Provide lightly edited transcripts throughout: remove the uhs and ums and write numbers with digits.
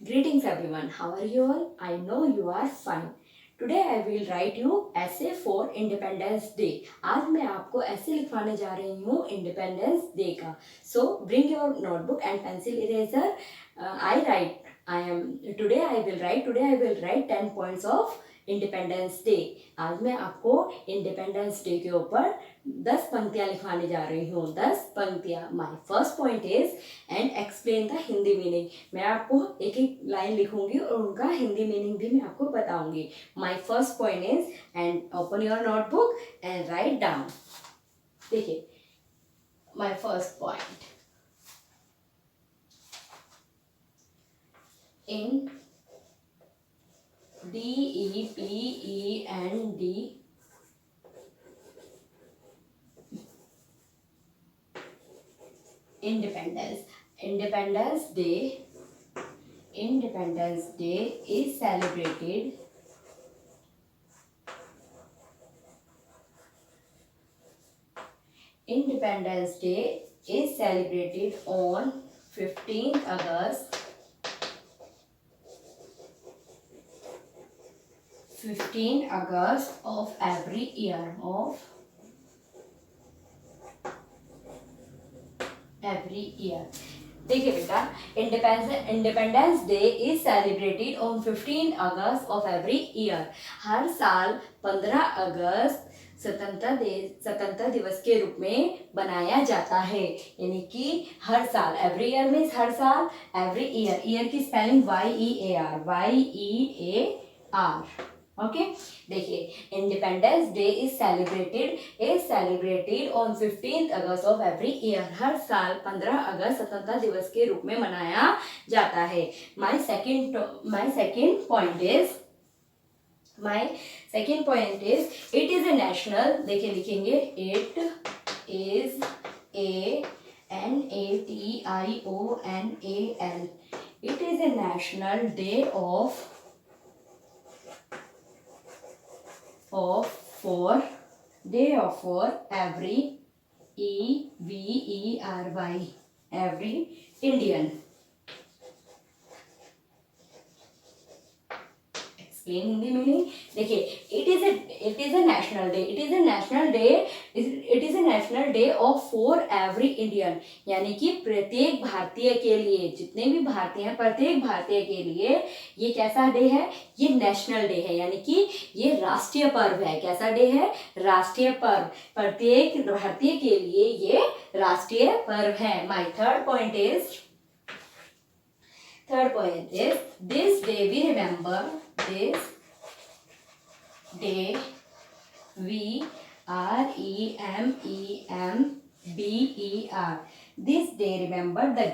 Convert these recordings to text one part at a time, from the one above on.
Greetings everyone, how are you all? I know you are fine. Today I will write you essay for Independence Day. आज मैं आपको ऐसे लिखवाने जा रही हूँ इंडिपेंडेंस डे का. So bring your notebook and pencil eraser. Today I will write 10 points of independence day. आज मैं आपको इंडिपेंडेंस डे के ऊपर 10 पंक्तियां लिखवाने जा रही हूँ. 10 पंक्तियां. My first point is and explain the Hindi meaning. मैं आपको एक एक लाइन लिखूंगी और उनका हिंदी मीनिंग भी मैं आपको बताऊंगी. My first point is and open your notebook and write down. देखिए my first point. In DEPEND independence. Independence Day is celebrated on 15th August 15 August of every year. देखिए बेटा, independence day is celebrated on 15 August of every year. हर साल 15 अगस्त स्वतंत्रता दिवस के रूप में बनाया जाता है. यानी कि हर साल, एवरी ईयर मीन्स हर साल, एवरी ईयर. ईयर की स्पेलिंग YEAR. ओके. देखिए independence day is celebrated on 15 August of every year. हर साल 15 अगस्त स्वतंत्रता दिवस के रूप में मनाया जाता है. My second point is it is a national. देखिए लिखेंगे it is a NATIONAL. It is a national day for every every Indian. Explain Hindi meaning. देखिए it is a national day of for every Indian. यानी कि प्रत्येक भारतीय के लिए, जितने भी भारतीय हैं प्रत्येक भारतीय के लिए ये कैसा डे है? ये नेशनल डे है. यानी कि ये राष्ट्रीय पर्व है. कैसा डे है? राष्ट्रीय पर्व. प्रत्येक भारतीय के लिए ये राष्ट्रीय पर्व है. My third point is this day we remember this day we REMEMBER. This day remember the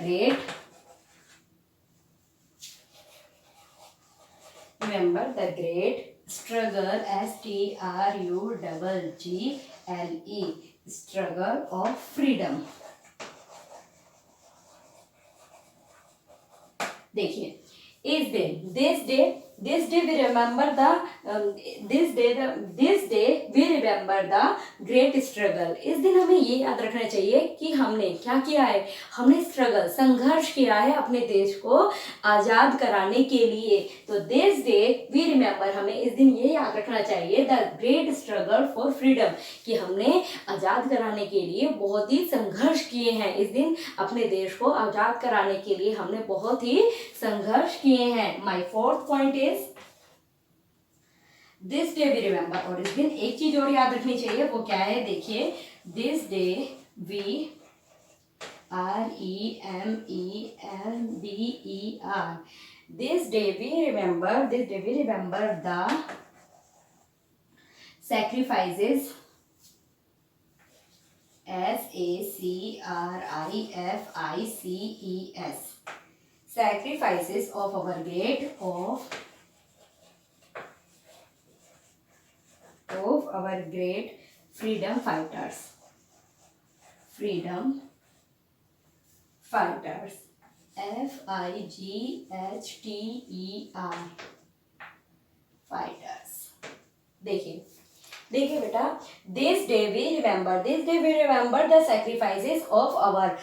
great struggle struggle of freedom. देखिए this day we remember the great struggle. इस दिन हमें ये याद रखना चाहिए कि हमने क्या किया है. हमने संघर्ष किया है अपने देश को आजाद कराने के लिए. तो this day we remember, हमें इस दिन ये याद रखना चाहिए the great struggle for freedom, कि हमने आजाद कराने के लिए बहुत ही संघर्ष किए हैं. इस दिन अपने देश को आजाद कराने के लिए हमने बहुत ही संघर्ष किए हैं. My fourth point is this day we remember. और इस दिन एक चीज और याद रखनी चाहिए, वो क्या है? देखिए this day we REMEMBER. This day we remember the sacrifices SACRIFICES. Sacrifices of our great freedom fighters. FIGHTER. fighters. देखिए देखिए बेटा, this day we remember the sacrifices of our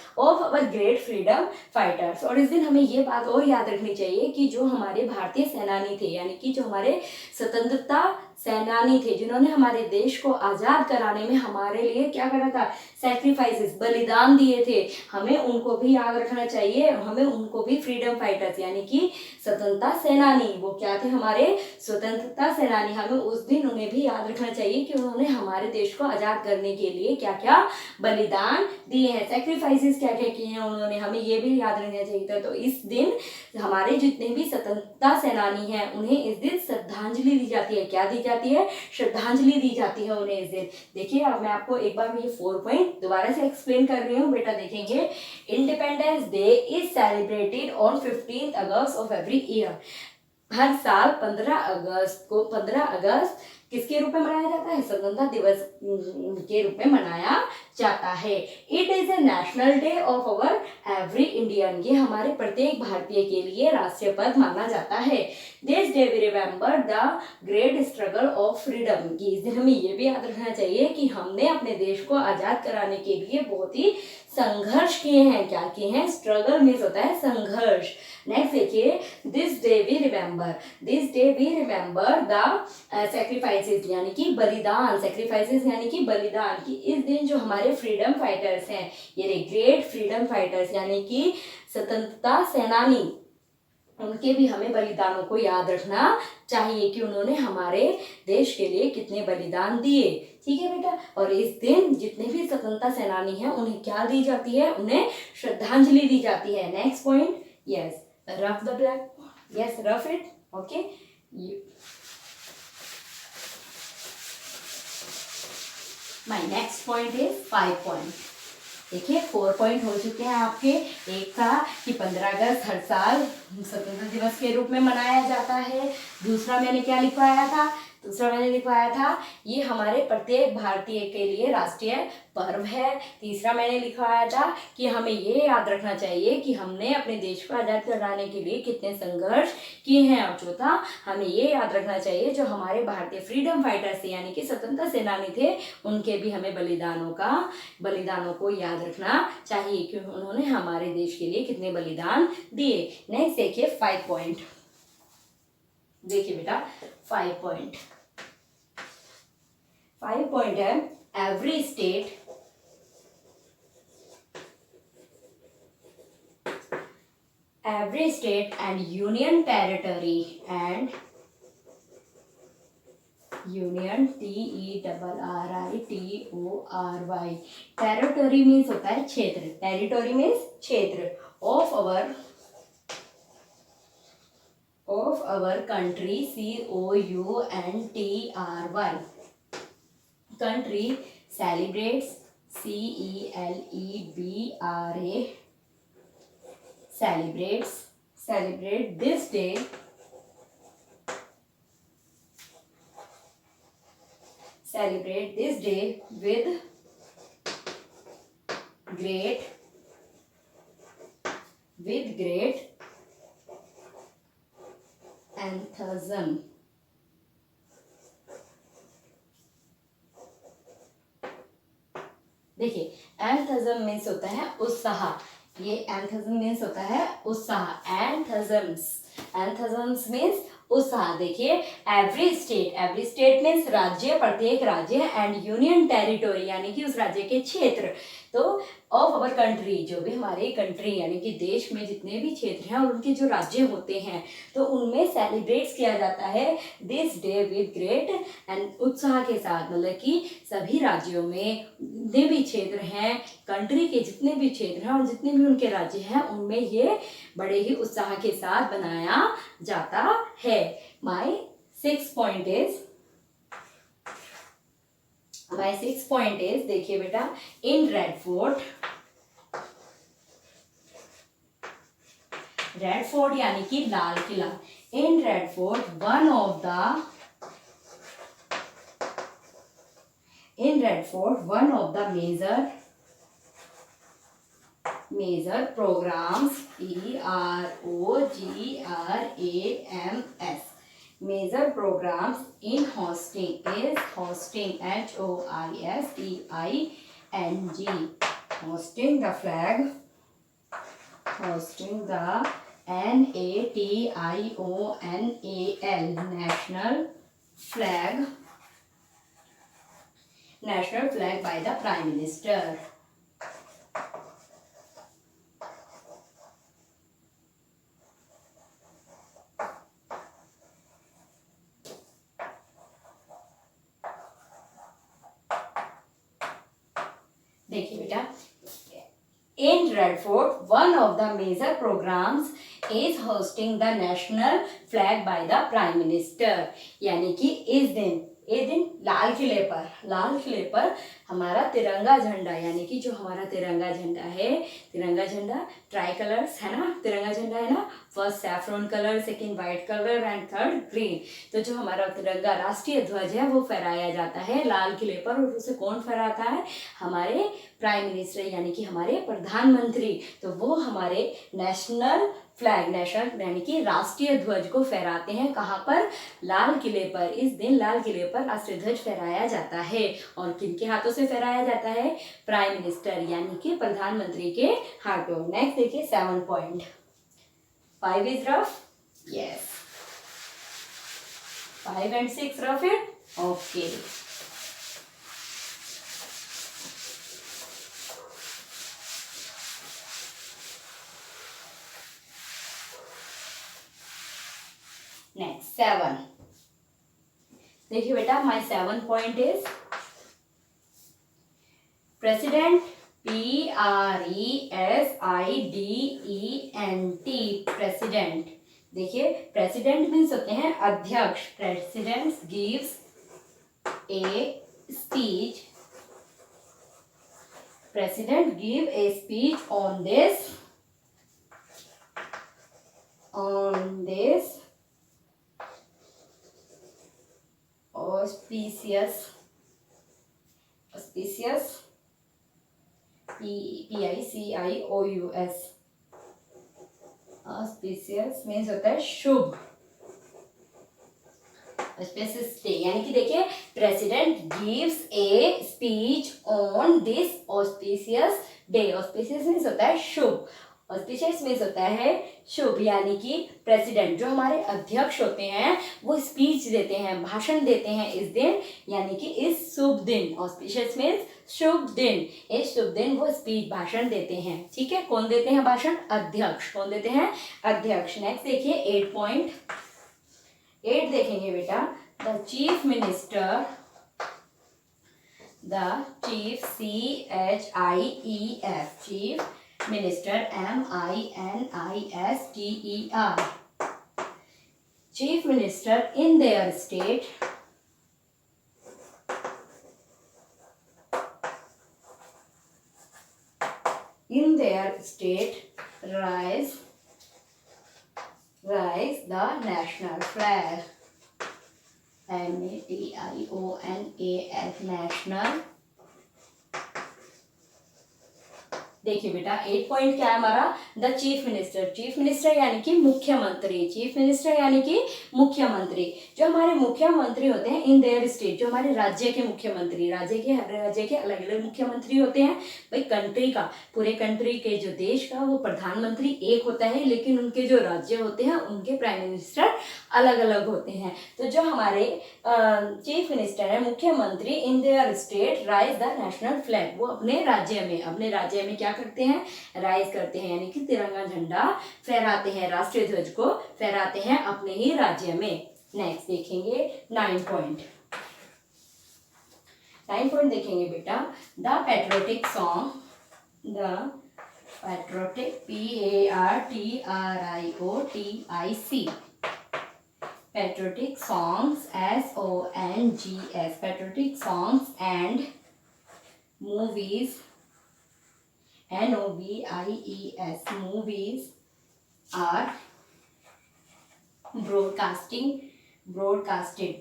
great freedom fighters. और इस दिन हमें ये बात और याद रखनी चाहिए कि जो हमारे भारतीय सेनानी थे, यानी कि जो हमारे स्वतंत्रता सेनानी थे, जिन्होंने हमारे देश को आजाद कराने में हमारे लिए क्या करा था, सेक्रीफाइसेस, बलिदान दिए थे, हमें उनको भी याद रखना चाहिए। हमें उनको भी फ्रीडम फाइटर्स यानी कि स्वतंत्रता सेनानी, वो क्या थे, हमारे स्वतंत्रता सेनानी, हमें उस दिन उन्हें भी याद रखना चाहिए कि उन्होंने हमारे देश को आजाद करने के लिए क्या क्या बलिदान दिए हैं, सेक्रीफाइसेस क्या क्या किए हैं उन्होंने, हमें ये भी याद रखना चाहिए था। तो इस दिन हमारे जितने भी स्वतंत्रता सेनानी हैं उन्हें इस दिन श्रद्धांजलि दी जाती है। क्या दी जाती है, श्रद्धांजलि दी जाती है उन्हें इस दिन। देखिए, अब मैं आपको एक बार ये 4 पॉइंट दोबारा से एक्सप्लेन कर रही हूँ बेटा। देखेंगे, independence day is celebrated on 15 August of every year. हर साल 15 अगस्त किसके रूप में मनाया जाता है, स्वतंत्रता दिवस के रूप में मनाया जाता है। It is a national day of our every Indian, ये हमारे प्रत्येक भारतीय के लिए राष्ट्रीय पर्व माना जाता है। This day we remember the great struggle of freedom, की इस दिन हमें ये भी याद रखना चाहिए कि हमने अपने देश को आजाद कराने के लिए बहुत ही संघर्ष किए हैं। क्या किए हैं, स्ट्रगल मीन्स होता है संघर्ष। नेक्स्ट देखिए, this day we remember the sacrifices यानी कि बलिदान, सेक्रीफाइसेस यानी कि बलिदान, कि इस दिन जो हमारे फ्रीडम फाइटर्स हैं, ये ग्रेट फ्रीडम फाइटर्स यानी कि स्वतंत्रता सेनानी, उनके भी हमें बलिदानों को याद रखना चाहिए कि उन्होंने हमारे देश के लिए कितने बलिदान दिए। ठीक है बेटा, और इस दिन जितने भी स्वतंत्रता सेनानी हैं उन्हें क्या दी जाती है, उन्हें श्रद्धांजलि दी जाती है। Next point, yes, rough the black, yes, rough it, okay. My next point is 5 point. देखिए, 4 पॉइंट हो चुके हैं आपके। एक था कि 15 अगस्त हर साल स्वतंत्रता दिवस के रूप में मनाया जाता है। दूसरा मैंने क्या लिखवाया था, ये हमारे प्रत्येक भारतीय के लिए राष्ट्रीय पर्व है। तीसरा मैंने लिखवाया था कि हमें ये याद रखना चाहिए कि हमने अपने देश को आज़ाद कराने के लिए कितने संघर्ष किए हैं। और चौथा, हमें ये याद रखना चाहिए जो हमारे भारतीय फ्रीडम फाइटर्स थे यानी कि स्वतंत्रता सेनानी थे, उनके भी हमें बलिदानों को याद रखना चाहिए कि उन्होंने हमारे देश के लिए कितने बलिदान दिए। नेक्स्ट देखिए 5 पॉइंट। देखिए बेटा, 5 पॉइंट है, every state and union territory territory means होता है क्षेत्र, टेरिटरी मीन्स क्षेत्र of our country, COUNTRY, country celebrates, CELEBRA, celebrate this day with great enthusiasm. देखिए, एंथजम मीन्स होता है उत्साह, ये एंथजम मीन्स होता है उत्साह, एंथजम्स मीन्स उत्साह। देखिए, एवरी स्टेट मीन्स राज्य, प्रत्येक राज्य, एंड यूनियन टेरिटोरी यानी कि उस राज्य के क्षेत्र, तो ऑफ अवर कंट्री, जो भी हमारे कंट्री यानी कि देश में जितने भी क्षेत्र हैं और उनके जो राज्य होते हैं, तो उनमें सेलिब्रेट किया जाता है this day with great and उत्साह के साथ। मतलब कि सभी राज्यों में जितने भी क्षेत्र हैं, कंट्री के जितने भी क्षेत्र हैं और जितने भी उनके राज्य हैं, उनमें ये बड़े ही उत्साह के साथ बनाया जाता है। माय 6 पॉइंट इज, देखिए बेटा, इन रेड फोर्ट यानी कि लाल किला, in red fort one of the major programs, PROGRAMS, major programs in hosting is hosting, HOISTING, hosting the flag, hosting the NATIONAL, national flag by the Prime Minister. देखिए बेटा, in Red Fort, one of the major programs is hosting the national flag by the Prime Minister. यानी कि इस दिन लाल किले पर हमारा तिरंगा झंडा, यानी कि जो हमारा तिरंगा झंडा है, तिरंगा झंडा ट्राई कलर्स है ना, तिरंगा झंडा है ना, first saffron colour, second white colour and third green. तो जो हमारा तिरंगा राष्ट्रीय ध्वज है वो फहराया जाता है लाल किले पर, और उसे कौन फहराता है? हमारे प्राइम मिनिस्टर यानी कि हमारे प्रधानमंत्री। तो वो हमारे नेशनल फ्लैग, यानी कि राष्ट्रीय ध्वज को फहराते हैं। कहाँ पर? लाल किले पर। इस दिन लाल किले पर राष्ट्रीय ध्वज फहराया जाता है, और किनके हाथों से फहराया जाता है? प्राइम मिनिस्टर यानी कि प्रधानमंत्री के हाथों। नेक्स्ट देखिए 7 point. 5 is rough, yes, 5 and 6 rough है, ओके। नेक्स्ट 7, देखिए बेटा, my 7 point is president, PRESIDENT, president. देखिए प्रेसिडेंट मीन्स होते हैं अध्यक्ष। President gives a speech, president give a speech on this auspicious PICIOUS, auspicious means होता है शुभ, auspicious डे। यानी कि देखिए president gives a speech on this auspicious day. auspicious means होता है शुभ, ऑस्पिशियस मीन्स होता है शुभ, यानी कि प्रेसिडेंट जो हमारे अध्यक्ष होते हैं वो स्पीच देते हैं, भाषण देते हैं इस दिन, यानी कि इस शुभ दिन। ऑस्पिशियस मीन्स शुभ दिन, इस शुभ दिन वो स्पीच, भाषण देते हैं। ठीक है, कौन देते हैं भाषण? अध्यक्ष। कौन देते हैं? अध्यक्ष। नेक्स्ट देखिए 8 पॉइंट। 8 देखेंगे बेटा, the chief minister, chief Minister, MINISTER, Chief Minister in their state raise the national flag, NATIONAL, national। देखिए बेटा 8 पॉइंट क्या है हमारा? The chief minister, chief minister यानी कि मुख्यमंत्री, चीफ मिनिस्टर यानी कि मुख्यमंत्री। जो हमारे मुख्यमंत्री होते हैं इन देयर स्टेट, जो हमारे राज्य के मुख्यमंत्री, राज्य के अलग अलग मुख्यमंत्री होते हैं भाई। कंट्री का, पूरे कंट्री के, जो देश का, वो प्रधानमंत्री एक होता है, लेकिन उनके जो राज्य होते हैं उनके प्राइम मिनिस्टर अलग अलग होते हैं। तो जो हमारे चीफ मिनिस्टर है, मुख्यमंत्री, in their state rise the national flag, वो अपने राज्य में क्या करते हैं? राइज करते हैं, यानी कि तिरंगा झंडा फहराते हैं, राष्ट्रीय ध्वज को फहराते हैं अपने ही राज्य में। नेक्स्ट देखेंगे 9 पॉइंट। 9 पॉइंट देखेंगे बेटा, the patriotic song, PARTRIOTIC, patriotic songs, SONGS, patriotic songs and movies, NOVIES, movies are broadcasted, broadcasted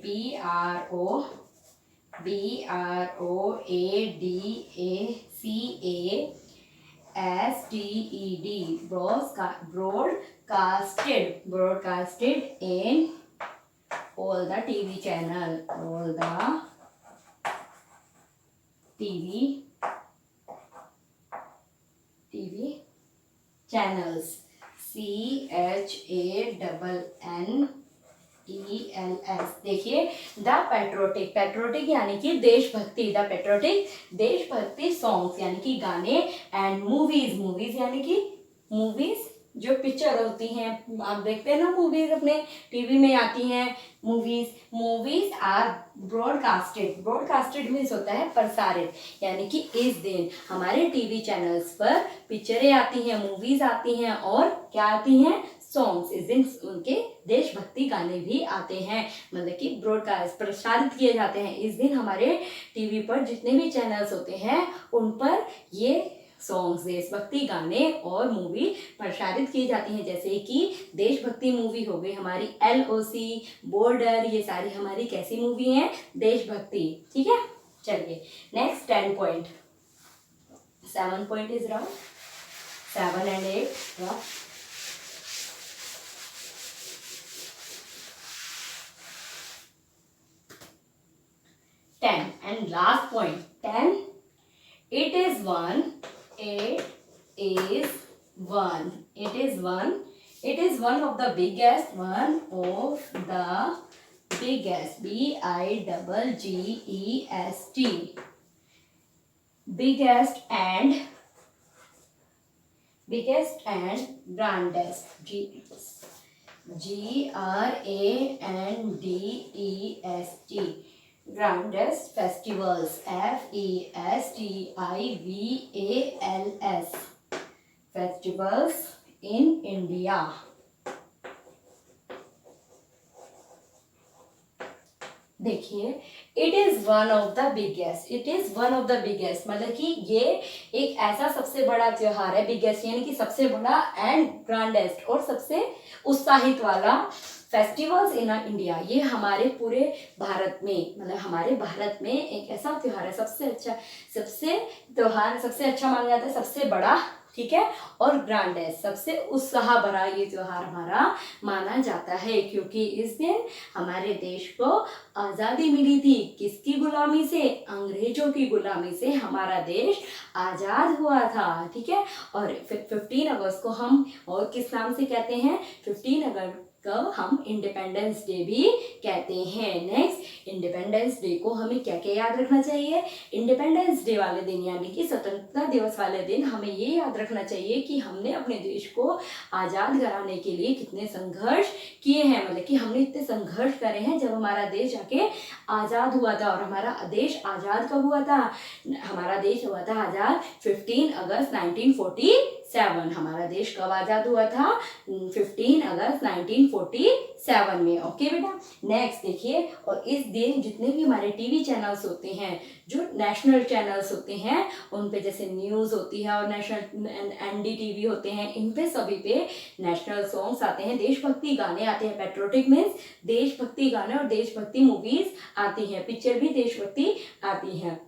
in all the TV channel, all the TV channels. CHANNELS। देखिए द पैट्रोटिक यानी कि देशभक्ति, द पैट्रोटिक देशभक्ति songs यानी कि गाने, एंड मूवीज यानी कि मूवीज जो पिक्चर होती हैं, आप देखते हैं ना मूवीज अपने टीवी में आती हैं मूवीज आर ब्रॉडकास्टेड मीन्स होता है प्रसारित, यानी कि इस दिन हमारे टीवी चैनल्स पर पिक्चरें आती हैं, मूवीज आती हैं और क्या आती हैं, सॉन्ग्स। इस दिन उनके देशभक्ति गाने भी आते हैं, मतलब कि ब्रॉडकास्ट प्रसारित किए जाते हैं। इस दिन हमारे टीवी पर जितने भी चैनल्स होते हैं उन पर ये सॉन्ग्स, देशभक्ति गाने और मूवी प्रसारित की जाती हैं। जैसे कि देशभक्ति मूवी हो गई हमारी LOC, बॉर्डर, ये सारी हमारी कैसी मूवी हैं, देशभक्ति। ठीक है, चलिए next 10 point, 7 point is wrong, 7 and 8 wrong. 10 and last point, 10, it is one of the biggest, biggest and grandest, GRANDEST, grandest festivals, FESTIVALS, festivals in India। देखिए it is one of the biggest, मतलब कि ये एक ऐसा सबसे बड़ा त्योहार है, बिगेस्ट यानी कि सबसे बड़ा, एंड ग्रैंडेस्ट और सबसे उत्साहित वाला फेस्टिवल्स इन इंडिया। ये हमारे पूरे भारत में, मतलब हमारे भारत में एक ऐसा त्योहार है, सबसे अच्छा माना जाता है, सबसे बड़ा, ठीक है, और ग्रैंडेस्ट, सबसे उत्साह भरा ये त्योहार हमारा माना जाता है, क्योंकि इस दिन हमारे देश को आज़ादी मिली थी। किसकी गुलामी से? अंग्रेजों की गुलामी से हमारा देश आज़ाद हुआ था। ठीक है, और 15 अगस्त को हम और किस नाम से कहते हैं? 15 अगस्त को हम इंडिपेंडेंस डे भी कहते हैं। नेक्स्ट, इंडिपेंडेंस डे को हमें क्या क्या याद रखना चाहिए? इंडिपेंडेंस डे वाले दिन यानी कि स्वतंत्रता दिवस वाले दिन हमें ये याद रखना चाहिए कि हमने अपने देश को आज़ाद कराने के लिए कितने संघर्ष किए हैं, मतलब कि हमने इतने संघर्ष करे हैं जब हमारा देश जाके आज़ाद हुआ था। और हमारा देश आज़ाद कब हुआ था? हमारा देश हुआ था आज़ाद 15 अगस्त 1947। हमारा देश कब आज़ाद हुआ था? 15 अगस्त 1947 में। ओके बेटा, नेक्स्ट देखिए, और इस दिन जितने भी हमारे टीवी चैनल्स होते हैं, जो नेशनल चैनल्स होते हैं, उन पे जैसे न्यूज़ होती है और नेशनल NDTV होते हैं, इन पे सभी पे नेशनल सॉन्ग्स आते हैं, देशभक्ति गाने आते हैं। पैट्रियोटिक मीन्स देशभक्ति गाने और देशभक्ति मूवीज आती हैं, पिक्चर भी देशभक्ति आती हैं।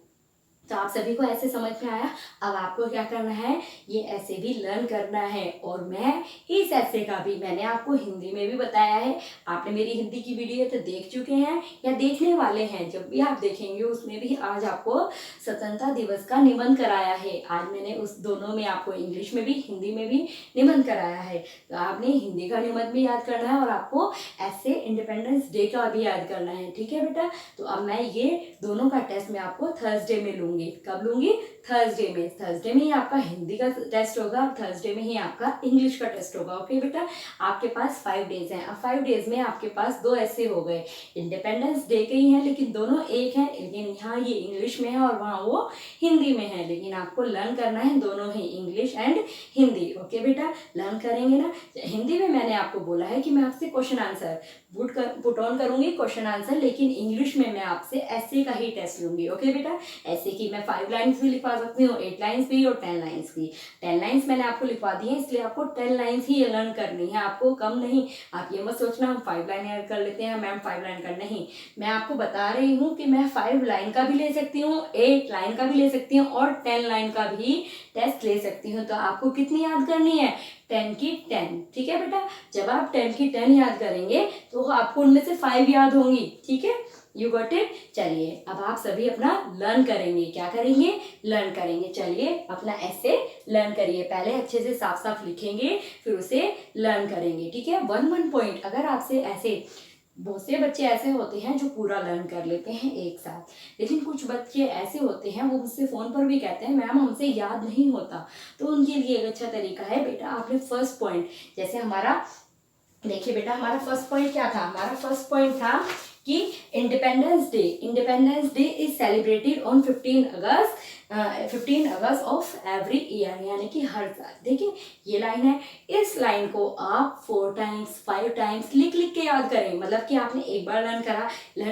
तो आप सभी को ऐसे समझ में आया। अब आपको क्या करना है? ये ऐसे भी लर्न करना है। और मैं इस ऐसे का भी मैंने आपको हिंदी में भी बताया है। आपने मेरी हिंदी की वीडियो तो देख चुके हैं या देखने वाले हैं, जब भी आप देखेंगे उसमें भी आज आपको स्वतंत्रता दिवस का निबंध कराया है। आज मैंने उस दोनों में आपको इंग्लिश में भी हिंदी में भी निबंध कराया है। तो आपने हिंदी का निबंध भी याद करना है और आपको ऐसे इंडिपेंडेंस डे का भी याद करना है। ठीक है बेटा, तो अब मैं ये दोनों का टेस्ट मैं आपको थर्सडे में लूँगी। कब लूंगी? थर्सडे में ही आपका हिंदी का टेस्ट होगा और थर्सडे में ही आपका इंग्लिश का टेस्ट होगा। ओके बेटा, आपके पास 5 डेज हैं। अब 5 डेज में आपके पास 2 ऐसे हो गए, इंडिपेंडेंस डे के ही हैं लेकिन दोनों एक हैं, लेकिन यहाँ ये इंग्लिश में है और वहाँ वो हिंदी में है, लेकिन आपको लर्न करना है दोनों ही, इंग्लिश एंड हिंदी। ओके बेटा, लर्न करेंगे ना। हिंदी में मैंने आपको बोला है कि मैं आपसे क्वेश्चन आंसर पुट ऑन करूंगी, क्वेश्चन आंसर, लेकिन इंग्लिश में मैं आपसे ऐसे का ही टेस्ट लूंगी। ओके बेटा, ऐसे की की मैं 5 लाइन्स भी लिखवा सकती हूँ, 8 लाइन्स भी और 10 लाइन्स की। 10 लाइन्स मैंने आपको लिखवा दी है, इसलिए आपको 10 लाइन्स ही लर्न करनी है, आपको कम नहीं। आप ये मत सोचना हम 5 लाइन कर लेते हैं मैम, 5 लाइन का नहीं। मैं आपको बता रही हूँ कि मैं 5 लाइन का भी ले सकती हूँ, 8 लाइन का भी ले सकती हूँ और 10 लाइन का भी टेस्ट ले सकती हूँ। तो आपको कितनी याद करनी है? 10 की 10। ठीक है बेटा, जब आप 10 की 10 याद करेंगे तो आपको उनमें से 5 याद होंगी। ठीक है, यू गॉट इट। चलिए अब आप सभी अपना लर्न करेंगे, क्या करेंगे? लर्न करेंगे। चलिए अपना ऐसे लर्न करिए, पहले अच्छे से साफ साफ लिखेंगे फिर उसे लर्न करेंगे। ठीक है, 1 पॉइंट। अगर आपसे ऐसे बहुत से बच्चे ऐसे होते हैं जो पूरा लर्न कर लेते हैं एक साथ, लेकिन कुछ बच्चे ऐसे होते हैं वो मुझसे फ़ोन पर भी कहते हैं मैम हमसे याद नहीं होता। तो उनके लिए एक अच्छा तरीका है, बेटा आपने फर्स्ट पॉइंट, जैसे हमारा देखिए बेटा हमारा फर्स्ट पॉइंट क्या था? हमारा फर्स्ट पॉइंट था कि independence day is celebrated on 15 August of every year, यानी कि हर साल। देखिए ये लाइन है, इस लाइन को आप 4 टाइम्स 5 टाइम्स लिख लिख के याद करें। मतलब कि आपने एक बार लर्न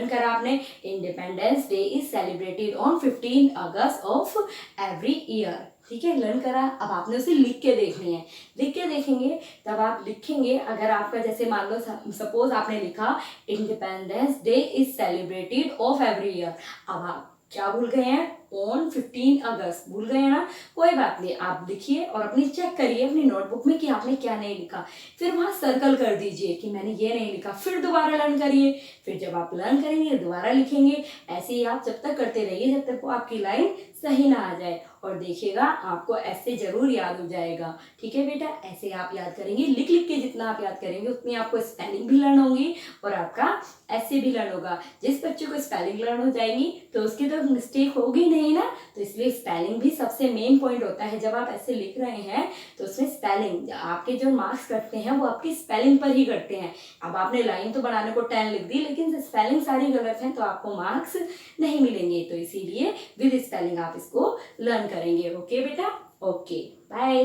करा आपने, independence day is celebrated on 15 August of every year. ठीक है, लर्न करा, अब आपने उसे लिख के देखनी है। लिख के देखेंगे तब आप लिखेंगे, अगर आपका जैसे मान लो सपोज आपने लिखा independence day is celebrated of every year. अब आप क्या भूल गए हैं? ऑन 15 अगस्त भूल गए हैं ना, कोई बात नहीं, आप लिखिए और अपनी चेक करिए अपनी नोटबुक में कि आपने क्या नहीं लिखा, फिर वहां सर्कल कर दीजिए कि मैंने ये नहीं लिखा, फिर दोबारा लर्न करिए, फिर जब आप लर्न करेंगे दोबारा लिखेंगे। ऐसे ही आप जब तक करते रहिए जब तक वो आपकी लाइन सही ना आ जाए, और देखिएगा आपको ऐसे जरूर याद हो जाएगा। ठीक है बेटा, ऐसे आप याद करेंगे, लिख लिख के जितना आप याद करेंगे उतनी आपको स्पेलिंग भी लर्न होगी और आपका ऐसे भी लर्न होगा। जिस बच्चे को स्पेलिंग लर्न हो जाएगी तो उसकी तो मिस्टेक होगी नहीं ना, तो इसलिए स्पेलिंग भी सबसे मेन पॉइंट होता है। जब आप ऐसे लिख रहे हैं तो उसमें स्पेलिंग, आपके जो मार्क्स कटते हैं वो आपकी स्पेलिंग पर ही कटते हैं। अब आपने लाइन तो बनाने को 10 लिख दी लेकिन स्पेलिंग सारी गलत है तो आपको मार्क्स नहीं मिलेंगे, तो इसीलिए विद स्पेलिंग आप इसको लर्न करेंगे। ओके बेटा, ओके, बाय।